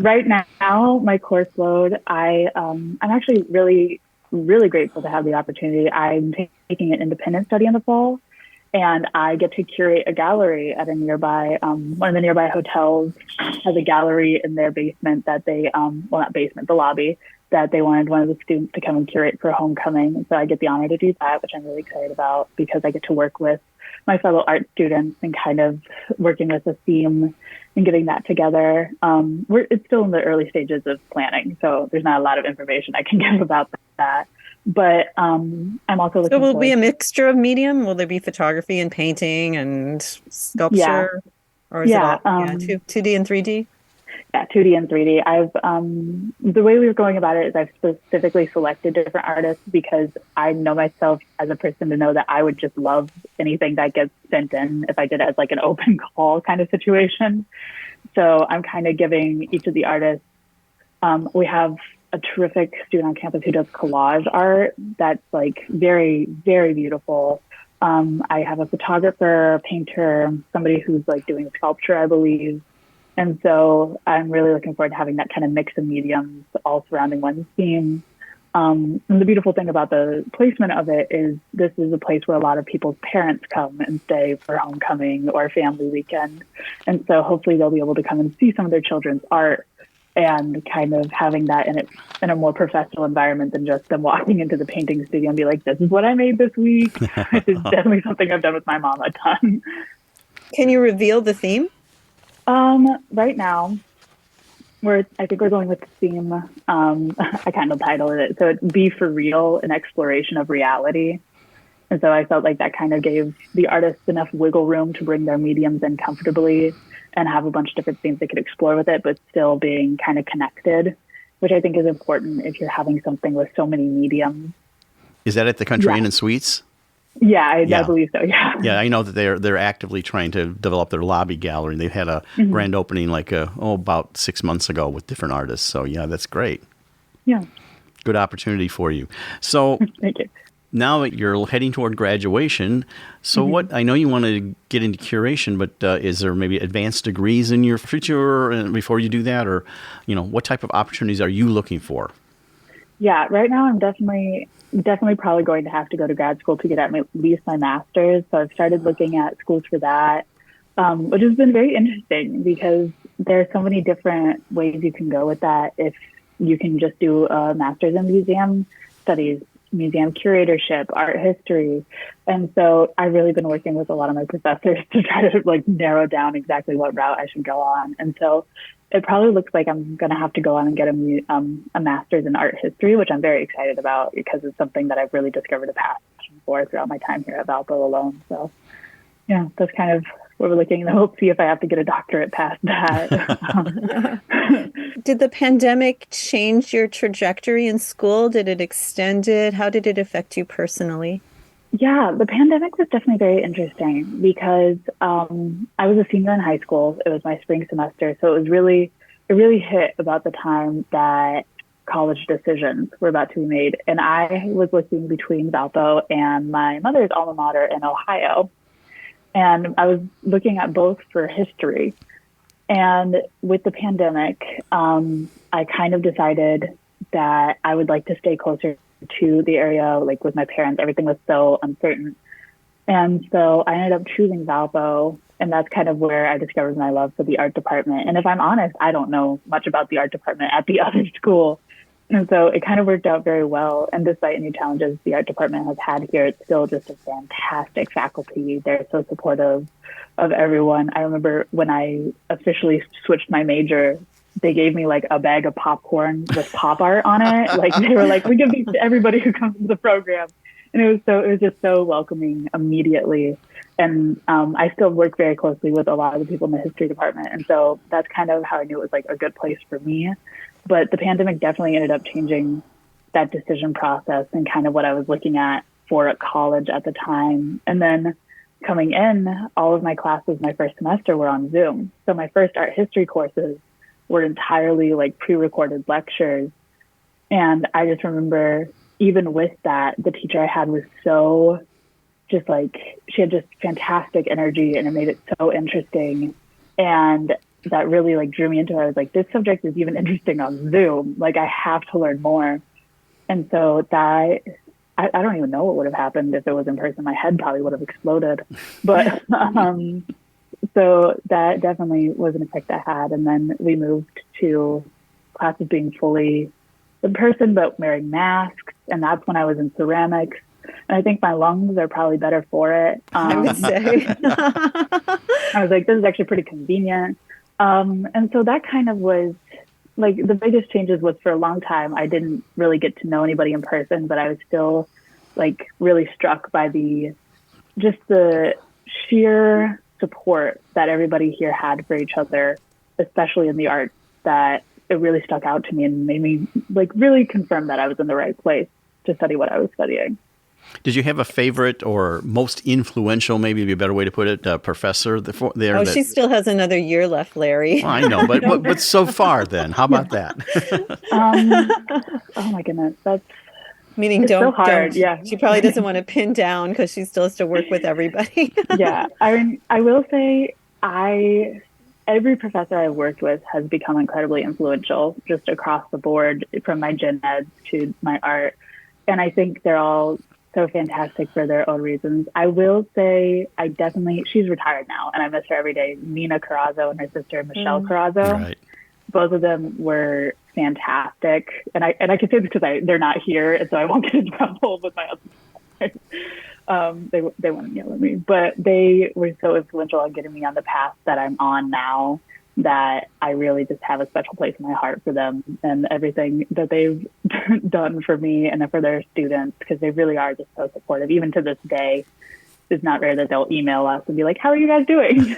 Right now, my course load, I'm actually really, really grateful to have the opportunity. I'm taking an independent study in the fall, and I get to curate a gallery at a nearby, one of the nearby hotels has a gallery in their basement that they, not basement, the lobby, that they wanted one of the students to come and curate for homecoming. And so I get the honor to do that, which I'm really excited about because I get to work with my fellow art students and kind of working with a theme and getting that together. It's still in the early stages of planning, so there's not a lot of information I can give about that. But I'm also looking. So will it be a mixture of medium? Will there be photography and painting and sculpture? Yeah. Or is it all 2D and 3D? Yeah, 2D and 3D. The way we were going about it is I've specifically selected different artists because I know myself as a person to know that I would just love anything that gets sent in if I did it as like an open call kind of situation. So I'm kind of giving each of the artists, we have a terrific student on campus who does collage art that's like very, very beautiful. I have a photographer, a painter, somebody who's like doing sculpture, I believe. And so I'm really looking forward to having that kind of mix of mediums all surrounding one theme. And the beautiful thing about the placement of it is this is a place where a lot of people's parents come and stay for homecoming or family weekend. And so hopefully they'll be able to come and see some of their children's art and kind of having that in a more professional environment than just them walking into the painting studio and be like, this is what I made this week. This is definitely something I've done with my mom a ton. Can you reveal the theme? Right now, I think we're going with the theme. I kind of titled it. So it's Be For Real, an exploration of reality. And so I felt like that kind of gave the artists enough wiggle room to bring their mediums in comfortably and have a bunch of different things they could explore with it, but still being kind of connected, which I think is important if you're having something with so many mediums. Is that at the Country Inn and Suites? Yeah, I believe so. Yeah. Yeah, I know that they're actively trying to develop their lobby gallery. They've had a grand opening about 6 months ago with different artists. So yeah, that's great. Yeah. Good opportunity for you. So thank you. Now that you're heading toward graduation, so I know you want to get into curation, but is there maybe advanced degrees in your future before you do that? Or, what type of opportunities are you looking for? Yeah, right now I'm definitely probably going to have to go to grad school to get at least my master's. So I've started looking at schools for that, which has been very interesting because there are so many different ways you can go with that. If you can just do a master's in museum studies, museum curatorship, art history. And so I've really been working with a lot of my professors to try to narrow down exactly what route I should go on. And so it probably looks like I'm going to have to go on and get a master's in art history, which I'm very excited about because it's something that I've really discovered a passion for throughout my time here at Valpo alone. So yeah, that's kind of what we're looking at. We'll see if I have to get a doctorate past that. Did the pandemic change your trajectory in school? Did it extend it? How did it affect you personally? Yeah, the pandemic was definitely very interesting because I was a senior in high school. It was my spring semester. So it really hit about the time that college decisions were about to be made. And I was looking between Valpo and my mother's alma mater in Ohio. And I was looking at both for history. And with the pandemic, I kind of decided that I would like to stay closer to the area, with my parents. Everything was so uncertain. And so I ended up choosing Valpo And that's kind of where I discovered my love for the art department. And if I'm honest, I don't know much about the art department at the other school. And so it kind of worked out very well. And despite any challenges the art department has had here, it's still just a fantastic faculty. They're so supportive of everyone. I remember when I officially switched my major, they gave me like a bag of popcorn with pop art on it. Like they were like, we give these to everybody who comes to the program. And it was just so welcoming immediately. And I still work very closely with a lot of the people in the history department. And so that's kind of how I knew it was like a good place for me. But the pandemic definitely ended up changing that decision process and kind of what I was looking at for college at the time. And then coming in, all of my classes my first semester were on Zoom. So my first art history courses were entirely like pre-recorded lectures. And I just remember even with that, the teacher I had was so just like, she had just fantastic energy and it made it so interesting. And that really like drew me into it. I was like, this subject is even interesting on Zoom. Like I have to learn more. And so that, I don't even know what would have happened if it was in person. My head probably would have exploded. But so that definitely was an effect I had. And then we moved to classes being fully in person, but wearing masks. And that's when I was in ceramics. And I think my lungs are probably better for it. I would say. I was like, this is actually pretty convenient. And so that kind of was like the biggest changes was for a long time, I didn't really get to know anybody in person, but I was still like really struck by the sheer support that everybody here had for each other, especially in the arts, that it really stuck out to me and made me like really confirm that I was in the right place to study what I was studying. Did you have a favorite or most influential, maybe be a better way to put it, professor there? Oh, she still has another year left, Larry. Well, I know, but so far then, how about that? Oh my goodness, that's meaning it's don't, so hard. don't. Yeah, She probably doesn't want to pin down because she still has to work with everybody. Yeah, I mean, I will say every professor I've worked with has become incredibly influential just across the board, from my gen ed to my art, and I think they're all so fantastic for their own reasons. I will say she's retired now and I miss her every day. Nina Carrazzo and her sister Michelle Carrazzo. Right. Both of them were fantastic. And I can say this because they're not here, and so I won't get in trouble with my husband. They wouldn't yell at me, but they were so influential on getting me on the path that I'm on now, that I really just have a special place in my heart for them and everything that they've done for me and for their students, because they really are just so supportive. Even to this day, it's not rare that they'll email us and be like, how are you guys doing?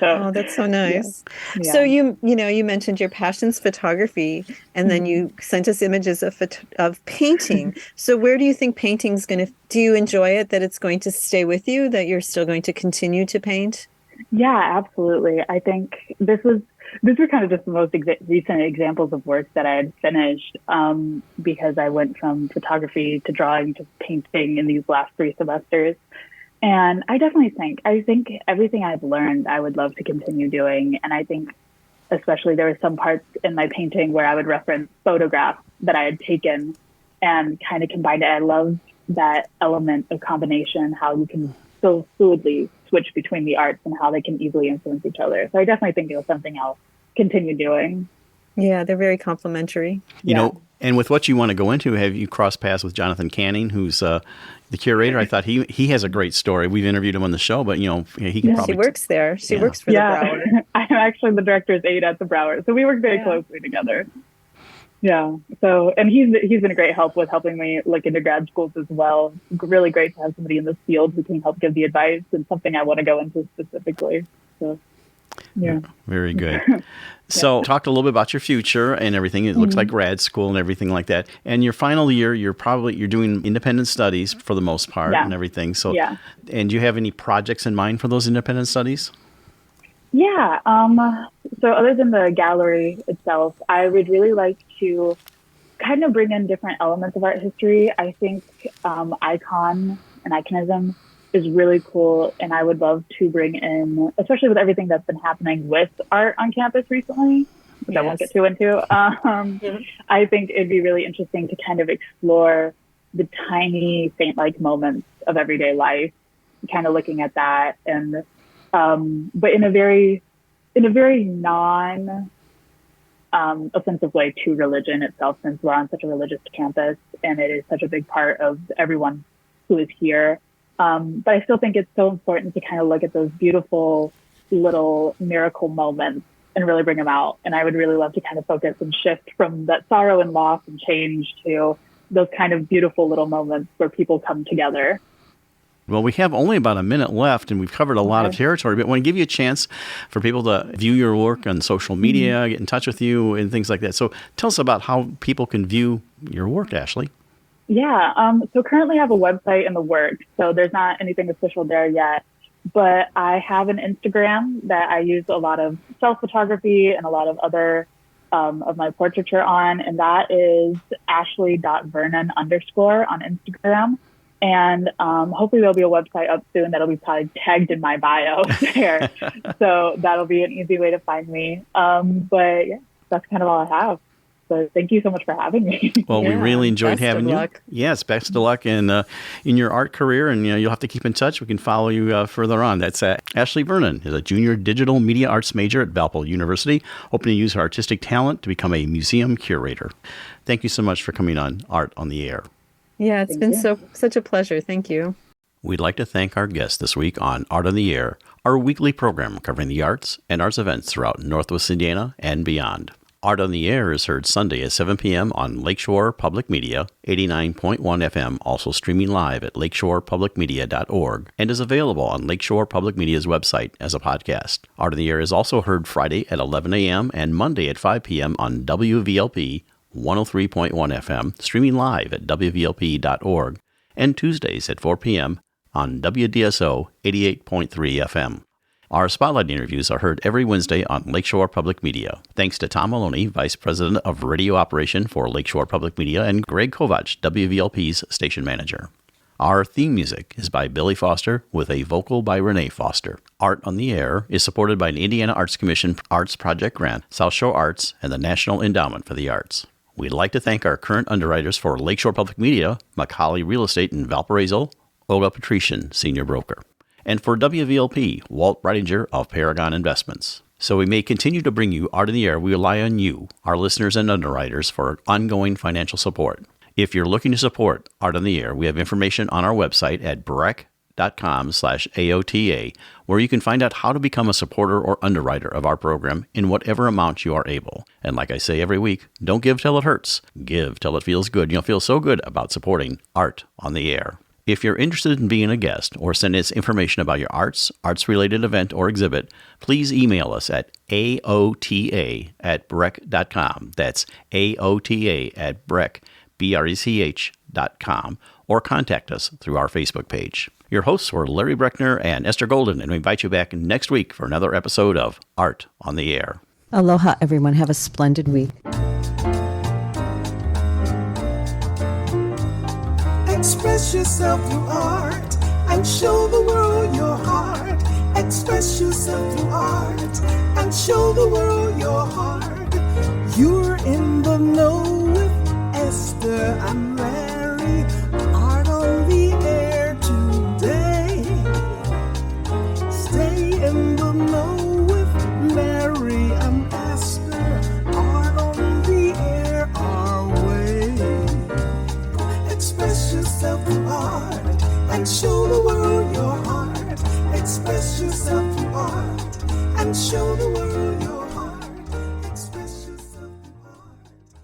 Oh, that's so nice. Yeah. So you mentioned your passion's photography, and then you sent us images of painting. So where do you think painting's do you enjoy it, that it's going to stay with you, that you're still going to continue to paint? Yeah, absolutely. I think these were kind of just the most recent examples of work that I had finished, because I went from photography to drawing to painting in these last 3 semesters. And I definitely think everything I've learned, I would love to continue doing. And I think especially there were some parts in my painting where I would reference photographs that I had taken and kind of combined it. I love that element of combination, how you can so fluidly switch between the arts and how they can easily influence each other. So I definitely think it was something I'll continue doing. Yeah, they're very complementary. You know, and with what you want to go into, have you crossed paths with Jonathan Canning, who's the curator? I thought he has a great story. We've interviewed him on the show, but he can probably... She works there. She works for the Brower. I'm actually the director's aide at the Brower, so we work very closely together. Yeah. So, and he's been a great help with helping me look into grad schools as well. Really great to have somebody in this field who can help give the advice and something I want to go into specifically. So, yeah. Very good. So talked a little bit about your future and everything. It looks like grad school and everything like that. And your final year, you're doing independent studies for the most part and everything. So, and do you have any projects in mind for those independent studies? Yeah. So other than the gallery itself, I would really like to kind of bring in different elements of art history. I think icon and iconism is really cool, and I would love to bring in, especially with everything that's been happening with art on campus recently, which I won't get too into. I think it'd be really interesting to kind of explore the tiny saint-like moments of everyday life, kind of looking at that and but in a very non offensive way to religion itself, since we're on such a religious campus and it is such a big part of everyone who is here. But I still think it's so important to kind of look at those beautiful little miracle moments and really bring them out. And I would really love to kind of focus and shift from that sorrow and loss and change to those kind of beautiful little moments where people come together. Well, we have only about a minute left, and we've covered a lot of territory, but I want to give you a chance for people to view your work on social media, get in touch with you, and things like that. So tell us about how people can view your work, Ashley. Yeah, so currently I have a website in the works, so there's not anything official there yet, but I have an Instagram that I use a lot of self-photography and a lot of other of my portraiture on, and that is ashley.vernon_ on Instagram. And hopefully there'll be a website up soon that'll be probably tagged in my bio there. So that'll be an easy way to find me. But yeah, that's kind of all I have. So thank you so much for having me. Well, we really enjoyed having you. Luck. Yes, best of luck in your art career, and you'll have to keep in touch. We can follow you further on. That's Ashley Vernon is a junior digital media arts major at Valparaiso University, hoping to use her artistic talent to become a museum curator. Thank you so much for coming on Art on the Air. Yeah, it's been such a pleasure. Thank you. We'd like to thank our guest this week on Art on the Air, our weekly program covering the arts and arts events throughout Northwest Indiana and beyond. Art on the Air is heard Sunday at 7 p.m. on Lakeshore Public Media, 89.1 FM, also streaming live at lakeshorepublicmedia.org, and is available on Lakeshore Public Media's website as a podcast. Art on the Air is also heard Friday at 11 a.m. and Monday at 5 p.m. on WVLP 103.1 FM, streaming live at wvlp.org, and Tuesdays at 4 p.m. on WDSO 88.3 FM. Our Spotlight interviews are heard every Wednesday on Lakeshore Public Media. Thanks to Tom Maloney, Vice President of Radio Operation for Lakeshore Public Media, and Greg Kovach, WVLP's Station Manager. Our theme music is by Billy Foster with a vocal by Renee Foster. Art on the Air is supported by an Indiana Arts Commission Arts Project Grant, South Shore Arts, and the National Endowment for the Arts. We'd like to thank our current underwriters for Lakeshore Public Media, Macaulay Real Estate in Valparaiso, Olga Patrician, Senior Broker. And for WVLP, Walt Reidinger of Paragon Investments. So we may continue to bring you Art in the Air. We rely on you, our listeners and underwriters, for ongoing financial support. If you're looking to support Art on the Air, we have information on our website at breck.com/AOTA, where you can find out how to become a supporter or underwriter of our program in whatever amount you are able. And like I say every week, don't give till it hurts. Give till it feels good. You'll feel so good about supporting Art on the Air. If you're interested in being a guest or send us information about your arts-related event or exhibit, please email us at aota@breck.com. That's aota@breck.com, or contact us through our Facebook page. Your hosts were Larry Breckner and Esther Golden, and we invite you back next week for another episode of Art on the Air. Aloha, everyone. Have a splendid week. Express yourself through art and show the world your heart. Express yourself through art and show the world your heart. You're in